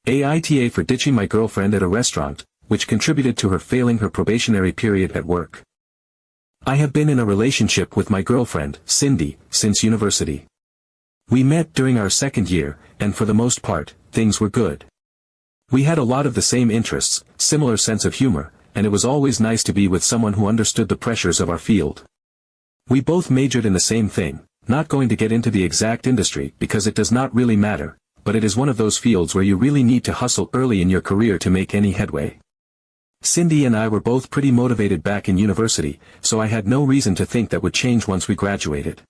AITA for ditching my girlfriend at a restaurant, which contributed to her failing her probationary period at work. I have been in a relationship with my girlfriend, Cindy, since university. We met during our second year, and for the most part, things were good. We had a lot of the same interests, similar sense of humor, and it was always nice to be with someone who understood the pressures of our field. We both majored in the same thing, not going to get into the exact industry because it does not really matter, but it is one of those fields where you really need to hustle early in your career to make any headway. Cindy and I were both pretty motivated back in university, so I had no reason to think that would change once we graduated.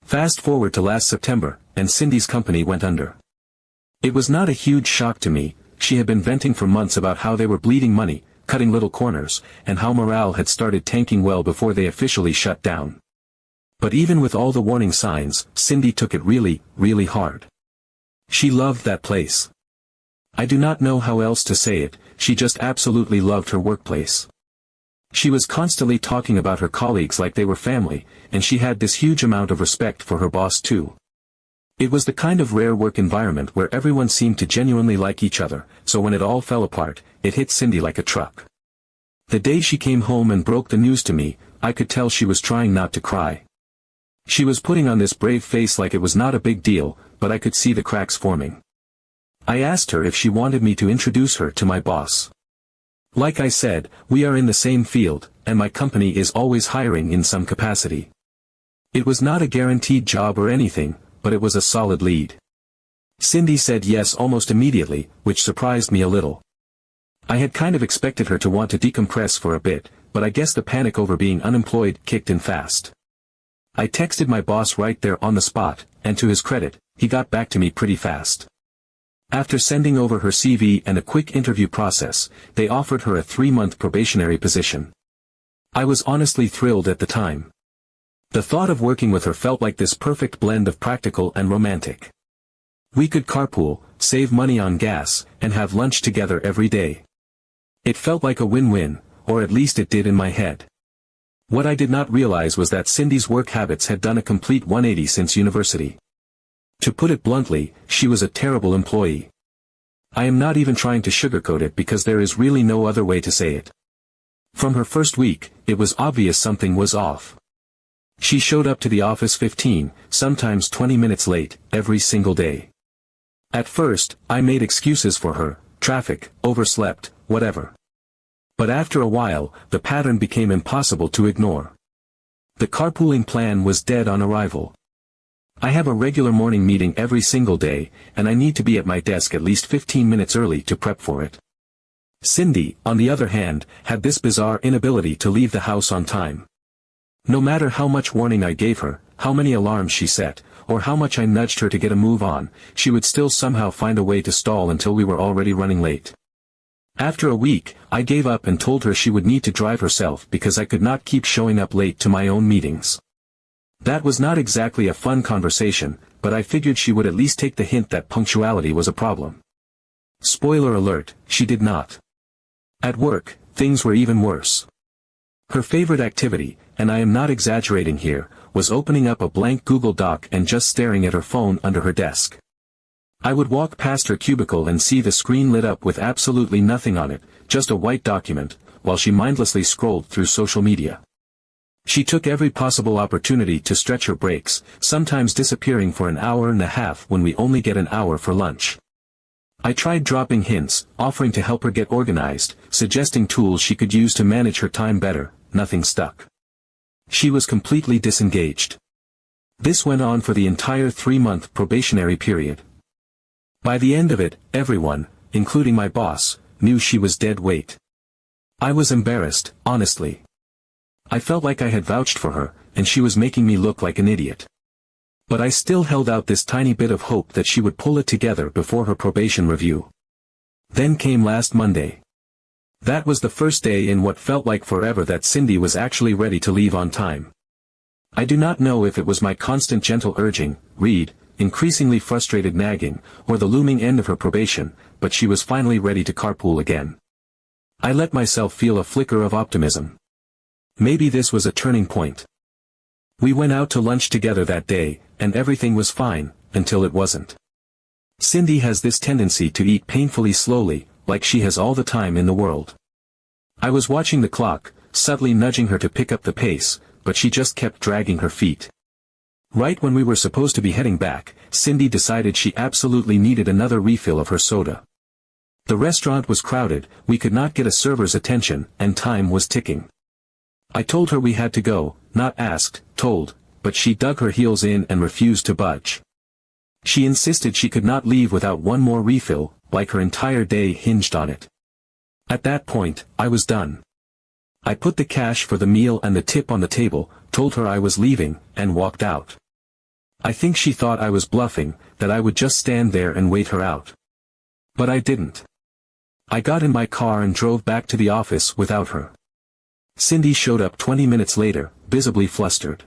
Fast forward to last September, and Cindy's company went under. It was not a huge shock to me. She had been venting for months about how they were bleeding money, cutting little corners, and how morale had started tanking well before they officially shut down. But even with all the warning signs, Cindy took it really, really hard. She loved that place. I do not know how else to say it, she just absolutely loved her workplace. She was constantly talking about her colleagues like they were family, and she had this huge amount of respect for her boss too. It was the kind of rare work environment where everyone seemed to genuinely like each other, so when it all fell apart, it hit Cindy like a truck. The day she came home and broke the news to me, I could tell she was trying not to cry. She was putting on this brave face like it was not a big deal, but I could see the cracks forming. I asked her if she wanted me to introduce her to my boss. Like I said, we are in the same field, and my company is always hiring in some capacity. It was not a guaranteed job or anything, but it was a solid lead. Cindy said yes almost immediately, which surprised me a little. I had kind of expected her to want to decompress for a bit, but I guess the panic over being unemployed kicked in fast. I texted my boss right there on the spot, and to his credit, he got back to me pretty fast. After sending over her CV and a quick interview process, they offered her a 3-month probationary position. I was honestly thrilled at the time. The thought of working with her felt like this perfect blend of practical and romantic. We could carpool, save money on gas, and have lunch together every day. It felt like a win-win, or at least it did in my head. What I did not realize was that Cindy's work habits had done a complete 180 since university. To put it bluntly, she was a terrible employee. I am not even trying to sugarcoat it because there is really no other way to say it. From her first week, it was obvious something was off. She showed up to the office 15, sometimes 20 minutes late, every single day. At first, I made excuses for her, traffic, overslept, whatever. But after a while, the pattern became impossible to ignore. The carpooling plan was dead on arrival. I have a regular morning meeting every single day, and I need to be at my desk at least 15 minutes early to prep for it. Cindy, on the other hand, had this bizarre inability to leave the house on time. No matter how much warning I gave her, how many alarms she set, or how much I nudged her to get a move on, she would still somehow find a way to stall until we were already running late. After a week, I gave up and told her she would need to drive herself because I could not keep showing up late to my own meetings. That was not exactly a fun conversation, but I figured she would at least take the hint that punctuality was a problem. Spoiler alert, she did not. At work, things were even worse. Her favorite activity, and I am not exaggerating here, was opening up a blank Google Doc and just staring at her phone under her desk. I would walk past her cubicle and see the screen lit up with absolutely nothing on it, just a white document, while she mindlessly scrolled through social media. She took every possible opportunity to stretch her breaks, sometimes disappearing for an hour and a half when we only get an hour for lunch. I tried dropping hints, offering to help her get organized, suggesting tools she could use to manage her time better. Nothing stuck. She was completely disengaged. This went on for the entire 3-month probationary period. By the end of it, everyone, including my boss, knew she was dead weight. I was embarrassed, honestly. I felt like I had vouched for her, and she was making me look like an idiot. But I still held out this tiny bit of hope that she would pull it together before her probation review. Then came last Monday. That was the first day in what felt like forever that Cindy was actually ready to leave on time. I do not know if it was my constant gentle urging, read, increasingly frustrated nagging, or the looming end of her probation, but she was finally ready to carpool again. I let myself feel a flicker of optimism. Maybe this was a turning point. We went out to lunch together that day, and everything was fine, until it wasn't. Cindy has this tendency to eat painfully slowly, like she has all the time in the world. I was watching the clock, subtly nudging her to pick up the pace, but she just kept dragging her feet. Right when we were supposed to be heading back, Cindy decided she absolutely needed another refill of her soda. The restaurant was crowded, we could not get a server's attention, and time was ticking. I told her we had to go, not asked, told, but she dug her heels in and refused to budge. She insisted she could not leave without one more refill, like her entire day hinged on it. At that point, I was done. I put the cash for the meal and the tip on the table, told her I was leaving, and walked out. I think she thought I was bluffing, that I would just stand there and wait her out. But I didn't. I got in my car and drove back to the office without her. Cindy showed up 20 minutes later, visibly flustered.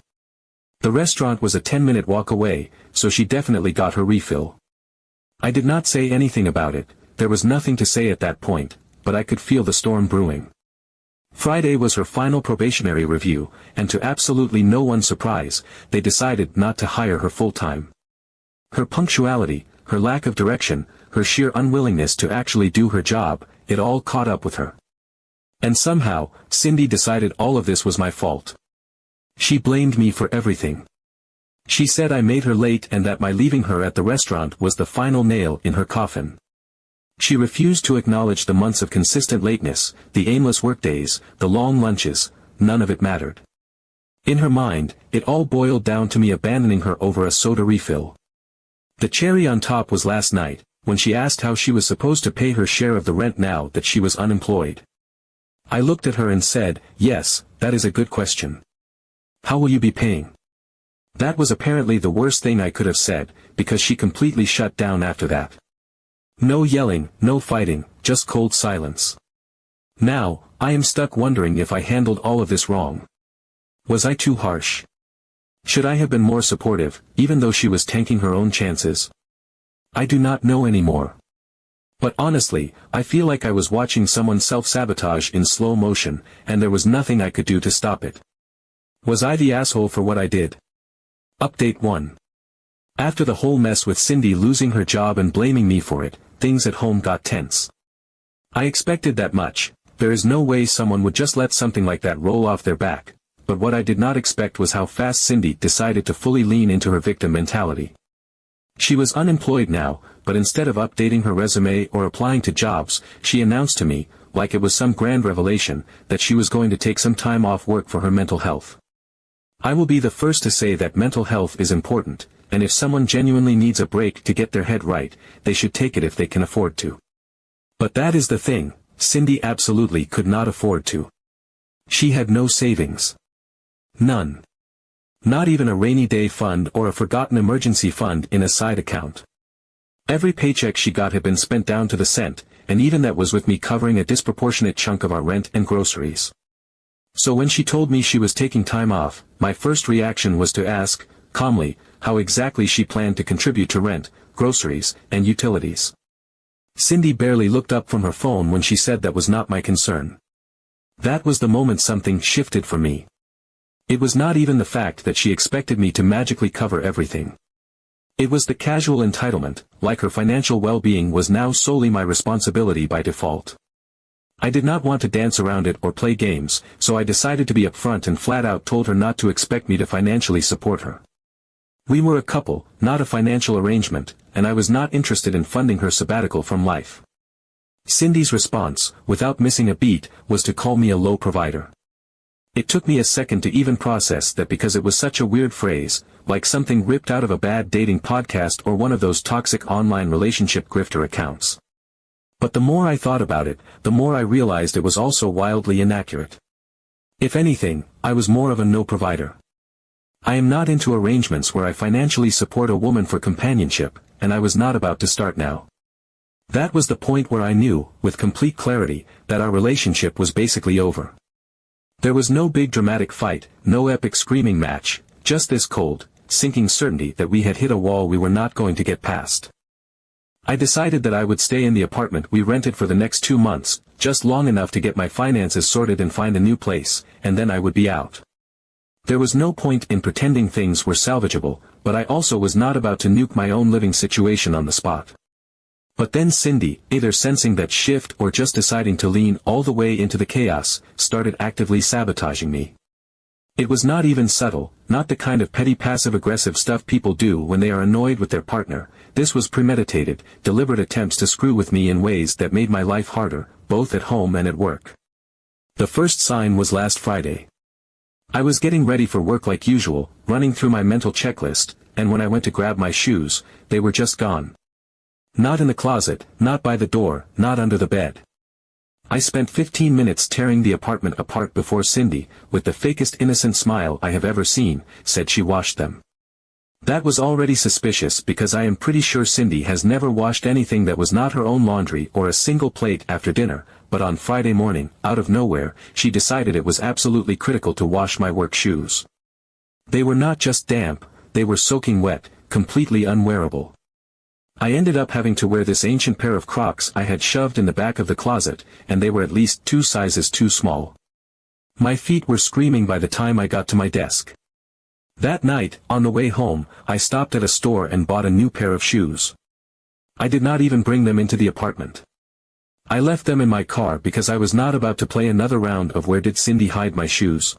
The restaurant was a 10-minute walk away, so she definitely got her refill. I did not say anything about it, there was nothing to say at that point, but I could feel the storm brewing. Friday was her final probationary review, and to absolutely no one's surprise, they decided not to hire her full-time. Her punctuality, her lack of direction, her sheer unwillingness to actually do her job, it all caught up with her. And somehow, Cindy decided all of this was my fault. She blamed me for everything. She said I made her late and that my leaving her at the restaurant was the final nail in her coffin. She refused to acknowledge the months of consistent lateness, the aimless workdays, the long lunches, none of it mattered. In her mind, it all boiled down to me abandoning her over a soda refill. The cherry on top was last night, when she asked how she was supposed to pay her share of the rent now that she was unemployed. I looked at her and said, "Yes, that is a good question. How will you be paying?" That was apparently the worst thing I could have said, because she completely shut down after that. No yelling, no fighting, just cold silence. Now, I am stuck wondering if I handled all of this wrong. Was I too harsh? Should I have been more supportive, even though she was tanking her own chances? I do not know anymore. But honestly, I feel like I was watching someone self-sabotage in slow motion, and there was nothing I could do to stop it. Was I the asshole for what I did? Update 1. After the whole mess with Cindy losing her job and blaming me for it, things at home got tense. I expected that much, there is no way someone would just let something like that roll off their back, but what I did not expect was how fast Cindy decided to fully lean into her victim mentality. She was unemployed now, but instead of updating her resume or applying to jobs, she announced to me, like it was some grand revelation, that she was going to take some time off work for her mental health. I will be the first to say that mental health is important, and if someone genuinely needs a break to get their head right, they should take it if they can afford to. But that is the thing, Cindy absolutely could not afford to. She had no savings. None. Not even a rainy day fund or a forgotten emergency fund in a side account. Every paycheck she got had been spent down to the cent, and even that was with me covering a disproportionate chunk of our rent and groceries. So when she told me she was taking time off, my first reaction was to ask, calmly, how exactly she planned to contribute to rent, groceries, and utilities. Cindy barely looked up from her phone when she said that was not my concern. That was the moment something shifted for me. It was not even the fact that she expected me to magically cover everything. It was the casual entitlement, like her financial well-being was now solely my responsibility by default. I did not want to dance around it or play games, so I decided to be upfront and flat out told her not to expect me to financially support her. We were a couple, not a financial arrangement, and I was not interested in funding her sabbatical from life. Cindy's response, without missing a beat, was to call me a low provider. It took me a second to even process that because it was such a weird phrase, like something ripped out of a bad dating podcast or one of those toxic online relationship grifter accounts. But the more I thought about it, the more I realized it was also wildly inaccurate. If anything, I was more of a no provider. I am not into arrangements where I financially support a woman for companionship, and I was not about to start now. That was the point where I knew, with complete clarity, that our relationship was basically over. There was no big dramatic fight, no epic screaming match, just this cold, sinking certainty that we had hit a wall we were not going to get past. I decided that I would stay in the apartment we rented for the next 2 months, just long enough to get my finances sorted and find a new place, and then I would be out. There was no point in pretending things were salvageable, but I also was not about to nuke my own living situation on the spot. But then Cindy, either sensing that shift or just deciding to lean all the way into the chaos, started actively sabotaging me. It was not even subtle, not the kind of petty passive-aggressive stuff people do when they are annoyed with their partner. This was premeditated, deliberate attempts to screw with me in ways that made my life harder, both at home and at work. The first sign was last Friday. I was getting ready for work like usual, running through my mental checklist, and when I went to grab my shoes, they were just gone. Not in the closet, not by the door, not under the bed. I spent 15 minutes tearing the apartment apart before Cindy, with the fakest innocent smile I have ever seen, said she washed them. That was already suspicious because I am pretty sure Cindy has never washed anything that was not her own laundry or a single plate after dinner, but on Friday morning, out of nowhere, she decided it was absolutely critical to wash my work shoes. They were not just damp, they were soaking wet, completely unwearable. I ended up having to wear this ancient pair of Crocs I had shoved in the back of the closet, and they were at least 2 sizes too small. My feet were screaming by the time I got to my desk. That night, on the way home, I stopped at a store and bought a new pair of shoes. I did not even bring them into the apartment. I left them in my car because I was not about to play another round of where did Cindy hide my shoes.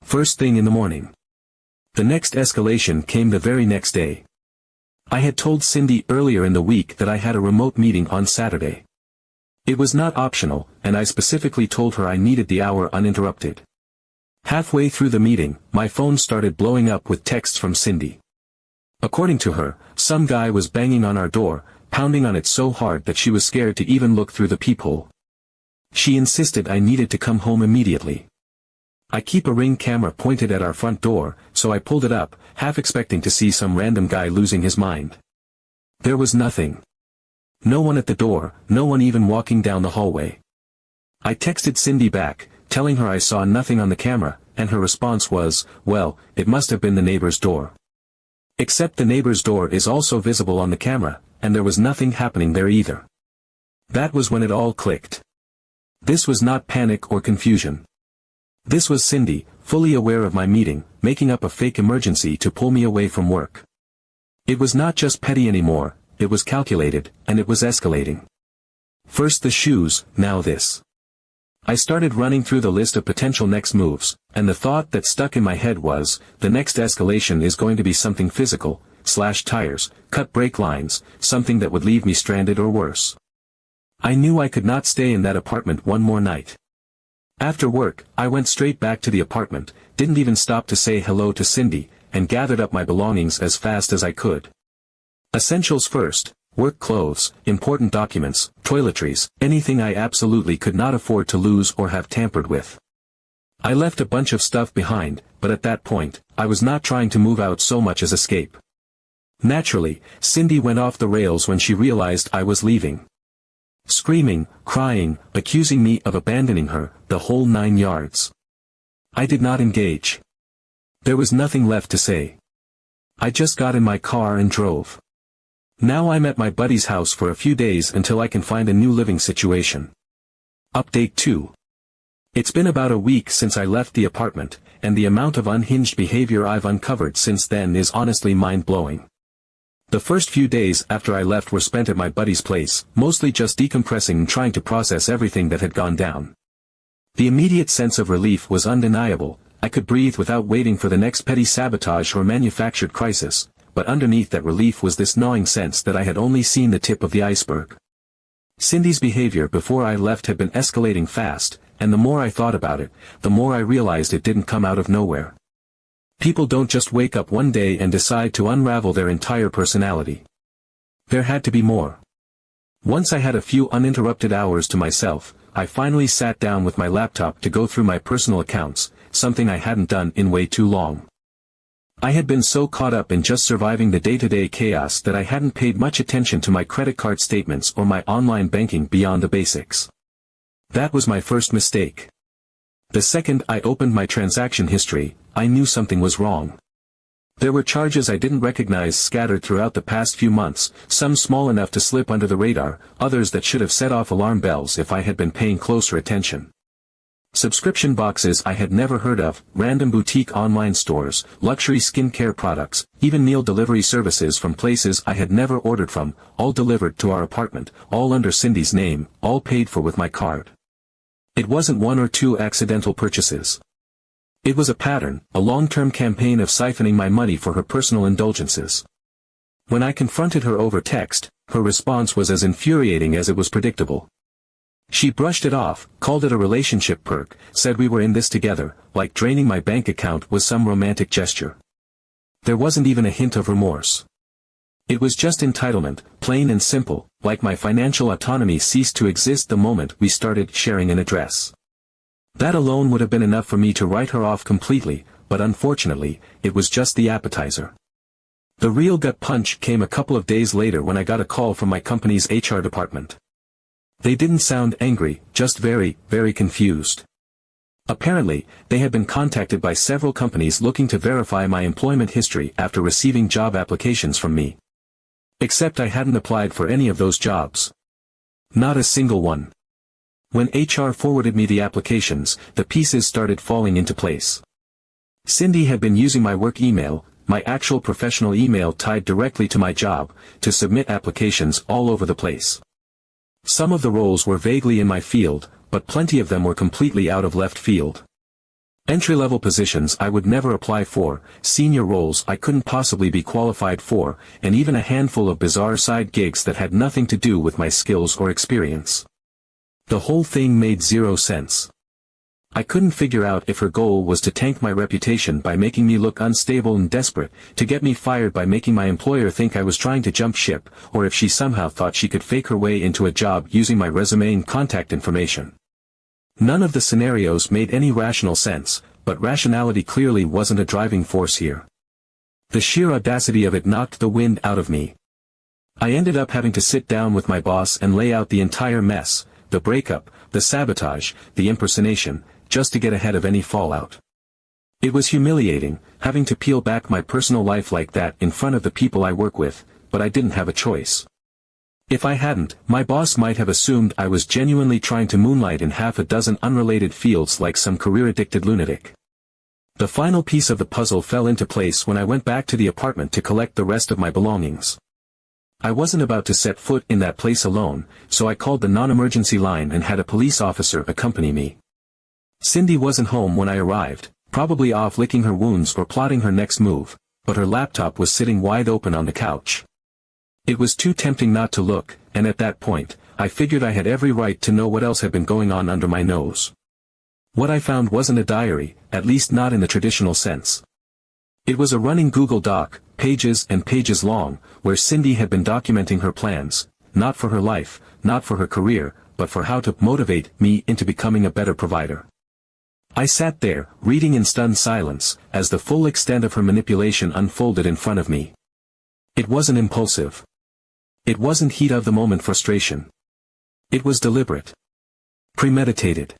First thing in the morning. The next escalation came the very next day. I had told Cindy earlier in the week that I had a remote meeting on Saturday. It was not optional, and I specifically told her I needed the hour uninterrupted. Halfway through the meeting, my phone started blowing up with texts from Cindy. According to her, some guy was banging on our door, pounding on it so hard that she was scared to even look through the peephole. She insisted I needed to come home immediately. I keep a Ring camera pointed at our front door, so I pulled it up, half expecting to see some random guy losing his mind. There was nothing. No one at the door, no one even walking down the hallway. I texted Cindy back, telling her I saw nothing on the camera, and her response was, well, it must have been the neighbor's door. Except the neighbor's door is also visible on the camera, and there was nothing happening there either. That was when it all clicked. This was not panic or confusion. This was Cindy, fully aware of my meeting, making up a fake emergency to pull me away from work. It was not just petty anymore, it was calculated, and it was escalating. First the shoes, now this. I started running through the list of potential next moves, and the thought that stuck in my head was, the next escalation is going to be something physical, slash tires, cut brake lines, something that would leave me stranded or worse. I knew I could not stay in that apartment one more night. After work, I went straight back to the apartment, didn't even stop to say hello to Cindy, and gathered up my belongings as fast as I could. Essentials first, work clothes, important documents, toiletries, anything I absolutely could not afford to lose or have tampered with. I left a bunch of stuff behind, but at that point, I was not trying to move out so much as escape. Naturally, Cindy went off the rails when she realized I was leaving. Screaming, crying, accusing me of abandoning her, the whole 9 yards. I did not engage. There was nothing left to say. I just got in my car and drove. Now I'm at my buddy's house for a few days until I can find a new living situation. Update 2. It's been about a week since I left the apartment, and the amount of unhinged behavior I've uncovered since then is honestly mind-blowing. The first few days after I left were spent at my buddy's place, mostly just decompressing and trying to process everything that had gone down. The immediate sense of relief was undeniable. I could breathe without waiting for the next petty sabotage or manufactured crisis, but underneath that relief was this gnawing sense that I had only seen the tip of the iceberg. Cindy's behavior before I left had been escalating fast, and the more I thought about it, the more I realized it didn't come out of nowhere. People don't just wake up one day and decide to unravel their entire personality. There had to be more. Once I had a few uninterrupted hours to myself, I finally sat down with my laptop to go through my personal accounts, something I hadn't done in way too long. I had been so caught up in just surviving the day-to-day chaos that I hadn't paid much attention to my credit card statements or my online banking beyond the basics. That was my first mistake. The second I opened my transaction history, I knew something was wrong. There were charges I didn't recognize scattered throughout the past few months, some small enough to slip under the radar, others that should have set off alarm bells if I had been paying closer attention. Subscription boxes I had never heard of, random boutique online stores, luxury skincare products, even meal delivery services from places I had never ordered from, all delivered to our apartment, all under Cindy's name, all paid for with my card. It wasn't one or two accidental purchases. It was a pattern, a long-term campaign of siphoning my money for her personal indulgences. When I confronted her over text, her response was as infuriating as it was predictable. She brushed it off, called it a relationship perk, said we were in this together, like draining my bank account was some romantic gesture. There wasn't even a hint of remorse. It was just entitlement, plain and simple, like my financial autonomy ceased to exist the moment we started sharing an address. That alone would have been enough for me to write her off completely, but unfortunately, it was just the appetizer. The real gut punch came a couple of days later when I got a call from my company's HR department. They didn't sound angry, just very, very confused. Apparently, they had been contacted by several companies looking to verify my employment history after receiving job applications from me. Except I hadn't applied for any of those jobs. Not a single one. When HR forwarded me the applications, the pieces started falling into place. Cindy had been using my work email, my actual professional email tied directly to my job, to submit applications all over the place. Some of the roles were vaguely in my field, but plenty of them were completely out of left field. Entry-level positions I would never apply for, senior roles I couldn't possibly be qualified for, and even a handful of bizarre side gigs that had nothing to do with my skills or experience. The whole thing made zero sense. I couldn't figure out if her goal was to tank my reputation by making me look unstable and desperate, to get me fired by making my employer think I was trying to jump ship, or if she somehow thought she could fake her way into a job using my resume and contact information. None of the scenarios made any rational sense, but rationality clearly wasn't a driving force here. The sheer audacity of it knocked the wind out of me. I ended up having to sit down with my boss and lay out the entire mess, the breakup, the sabotage, the impersonation, just to get ahead of any fallout. It was humiliating, having to peel back my personal life like that in front of the people I work with, but I didn't have a choice. If I hadn't, my boss might have assumed I was genuinely trying to moonlight in half a dozen unrelated fields like some career-addicted lunatic. The final piece of the puzzle fell into place when I went back to the apartment to collect the rest of my belongings. I wasn't about to set foot in that place alone, so I called the non-emergency line and had a police officer accompany me. Cindy wasn't home when I arrived, probably off licking her wounds or plotting her next move, but her laptop was sitting wide open on the couch. It was too tempting not to look, and at that point, I figured I had every right to know what else had been going on under my nose. What I found wasn't a diary, at least not in the traditional sense. It was a running Google Doc, pages and pages long, where Cindy had been documenting her plans, not for her life, not for her career, but for how to motivate me into becoming a better provider. I sat there, reading in stunned silence, as the full extent of her manipulation unfolded in front of me. It wasn't impulsive. It wasn't heat-of-the-moment frustration. It was deliberate. Premeditated.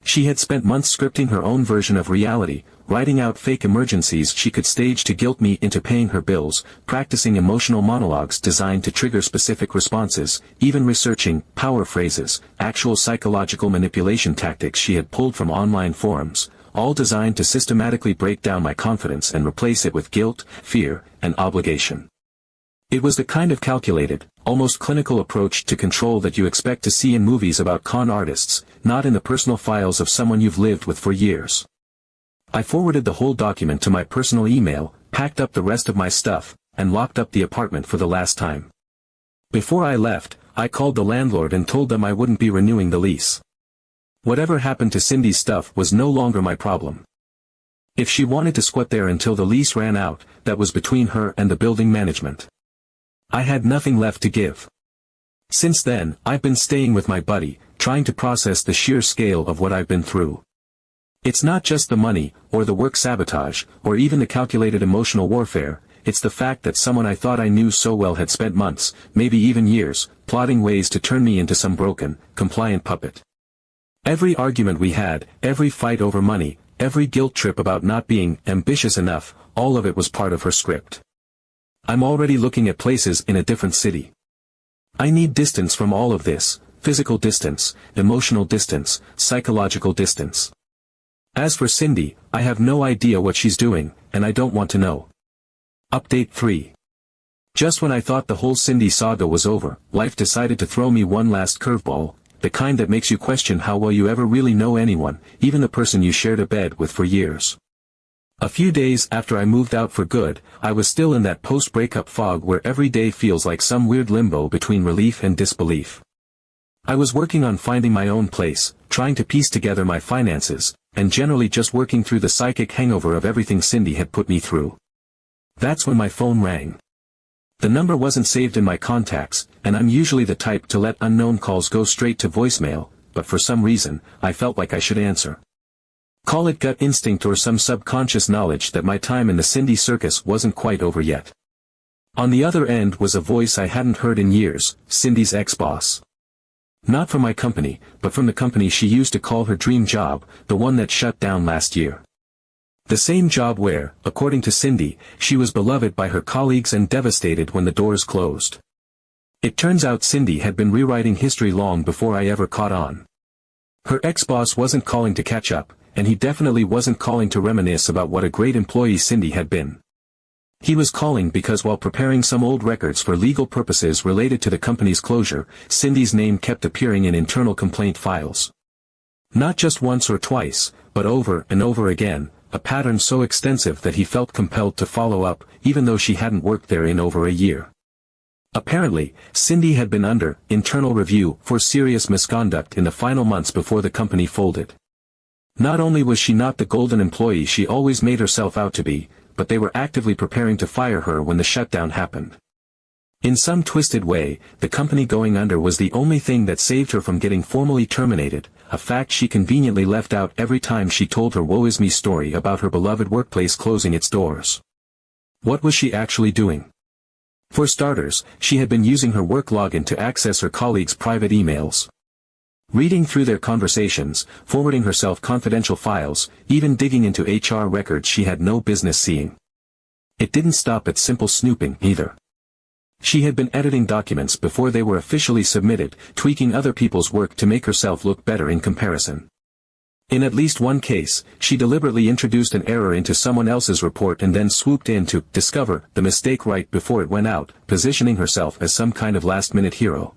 She had spent months scripting her own version of reality, writing out fake emergencies she could stage to guilt me into paying her bills, practicing emotional monologues designed to trigger specific responses, even researching power phrases, actual psychological manipulation tactics she had pulled from online forums, all designed to systematically break down my confidence and replace it with guilt, fear, and obligation. It was the kind of calculated, almost clinical approach to control that you expect to see in movies about con artists, not in the personal files of someone you've lived with for years. I forwarded the whole document to my personal email, packed up the rest of my stuff, and locked up the apartment for the last time. Before I left, I called the landlord and told them I wouldn't be renewing the lease. Whatever happened to Cindy's stuff was no longer my problem. If she wanted to squat there until the lease ran out, that was between her and the building management. I had nothing left to give. Since then, I've been staying with my buddy, trying to process the sheer scale of what I've been through. It's not just the money, or the work sabotage, or even the calculated emotional warfare, it's the fact that someone I thought I knew so well had spent months, maybe even years, plotting ways to turn me into some broken, compliant puppet. Every argument we had, every fight over money, every guilt trip about not being ambitious enough, all of it was part of her script. I'm already looking at places in a different city. I need distance from all of this, physical distance, emotional distance, psychological distance. As for Cindy, I have no idea what she's doing, and I don't want to know. Update 3. Just when I thought the whole Cindy saga was over, life decided to throw me one last curveball, the kind that makes you question how well you ever really know anyone, even the person you shared a bed with for years. A few days after I moved out for good, I was still in that post-breakup fog where every day feels like some weird limbo between relief and disbelief. I was working on finding my own place, trying to piece together my finances, and generally just working through the psychic hangover of everything Cindy had put me through. That's when my phone rang. The number wasn't saved in my contacts, and I'm usually the type to let unknown calls go straight to voicemail, but for some reason, I felt like I should answer. Call it gut instinct or some subconscious knowledge that my time in the Cindy circus wasn't quite over yet. On the other end was a voice I hadn't heard in years, Cindy's ex-boss. Not from my company, but from the company she used to call her dream job, the one that shut down last year. The same job where, according to Cindy, she was beloved by her colleagues and devastated when the doors closed. It turns out Cindy had been rewriting history long before I ever caught on. Her ex-boss wasn't calling to catch up, and he definitely wasn't calling to reminisce about what a great employee Cindy had been. He was calling because while preparing some old records for legal purposes related to the company's closure, Cindy's name kept appearing in internal complaint files. Not just once or twice, but over and over again, a pattern so extensive that he felt compelled to follow up, even though she hadn't worked there in over a year. Apparently, Cindy had been under internal review for serious misconduct in the final months before the company folded. Not only was she not the golden employee she always made herself out to be, but they were actively preparing to fire her when the shutdown happened. In some twisted way, the company going under was the only thing that saved her from getting formally terminated, a fact she conveniently left out every time she told her woe is me story about her beloved workplace closing its doors. What was she actually doing? For starters, she had been using her work login to access her colleagues' private emails. Reading through their conversations, forwarding herself confidential files, even digging into HR records she had no business seeing. It didn't stop at simple snooping, either. She had been editing documents before they were officially submitted, tweaking other people's work to make herself look better in comparison. In at least one case, she deliberately introduced an error into someone else's report and then swooped in to discover the mistake right before it went out, positioning herself as some kind of last-minute hero.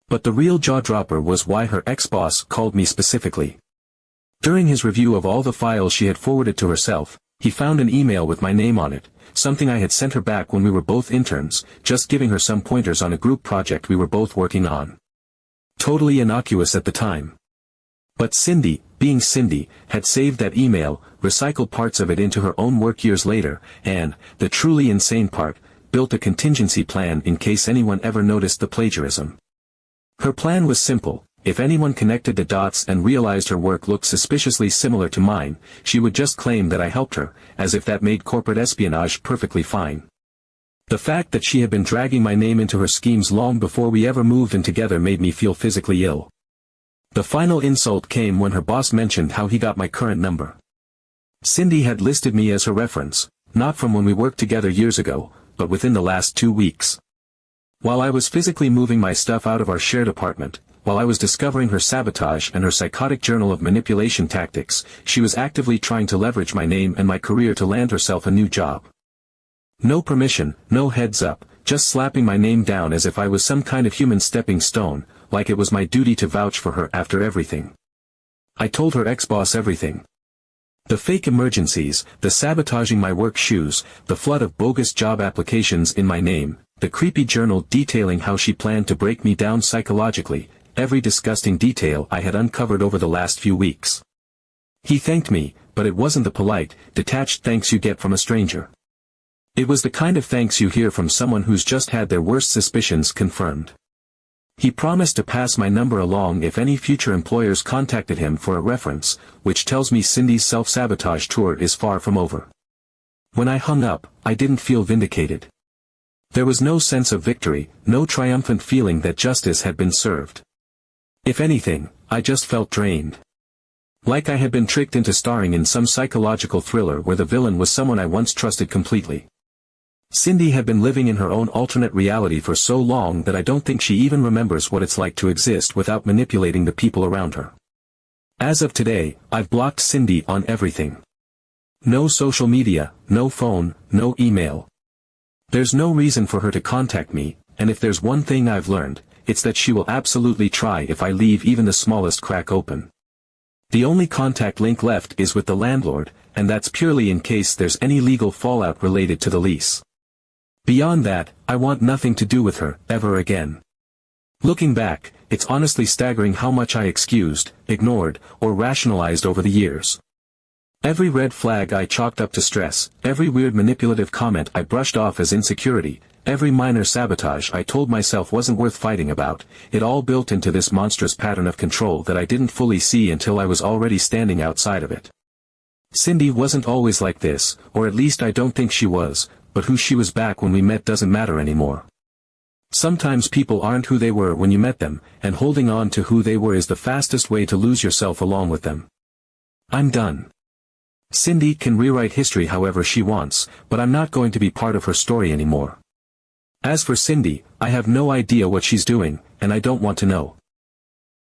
But the real jaw-dropper was why her ex-boss called me specifically. During his review of all the files she had forwarded to herself, he found an email with my name on it, something I had sent her back when we were both interns, just giving her some pointers on a group project we were both working on. Totally innocuous at the time. But Cindy, being Cindy, had saved that email, recycled parts of it into her own work years later, and, the truly insane part, built a contingency plan in case anyone ever noticed the plagiarism. Her plan was simple: if anyone connected the dots and realized her work looked suspiciously similar to mine, she would just claim that I helped her, as if that made corporate espionage perfectly fine. The fact that she had been dragging my name into her schemes long before we ever moved in together made me feel physically ill. The final insult came when her boss mentioned how he got my current number. Cindy had listed me as her reference, not from when we worked together years ago, but within the last 2 weeks. While I was physically moving my stuff out of our shared apartment, while I was discovering her sabotage and her psychotic journal of manipulation tactics, she was actively trying to leverage my name and my career to land herself a new job. No permission, no heads up, just slapping my name down as if I was some kind of human stepping stone, like it was my duty to vouch for her after everything. I told her ex-boss everything. The fake emergencies, the sabotaging my work shoes, the flood of bogus job applications in my name, the creepy journal detailing how she planned to break me down psychologically, every disgusting detail I had uncovered over the last few weeks. He thanked me, but it wasn't the polite, detached thanks you get from a stranger. It was the kind of thanks you hear from someone who's just had their worst suspicions confirmed. He promised to pass my number along if any future employers contacted him for a reference, which tells me Cindy's self-sabotage tour is far from over. When I hung up, I didn't feel vindicated. There was no sense of victory, no triumphant feeling that justice had been served. If anything, I just felt drained. Like I had been tricked into starring in some psychological thriller where the villain was someone I once trusted completely. Cindy had been living in her own alternate reality for so long that I don't think she even remembers what it's like to exist without manipulating the people around her. As of today, I've blocked Cindy on everything. No social media, no phone, no email. There's no reason for her to contact me, and if there's one thing I've learned, it's that she will absolutely try if I leave even the smallest crack open. The only contact link left is with the landlord, and that's purely in case there's any legal fallout related to the lease. Beyond that, I want nothing to do with her, ever again. Looking back, it's honestly staggering how much I excused, ignored, or rationalized over the years. Every red flag I chalked up to stress, every weird manipulative comment I brushed off as insecurity, every minor sabotage I told myself wasn't worth fighting about, it all built into this monstrous pattern of control that I didn't fully see until I was already standing outside of it. Cindy wasn't always like this, or at least I don't think she was, but who she was back when we met doesn't matter anymore. Sometimes people aren't who they were when you met them, and holding on to who they were is the fastest way to lose yourself along with them. I'm done. Cindy can rewrite history however she wants, but I'm not going to be part of her story anymore. As for Cindy, I have no idea what she's doing, and I don't want to know.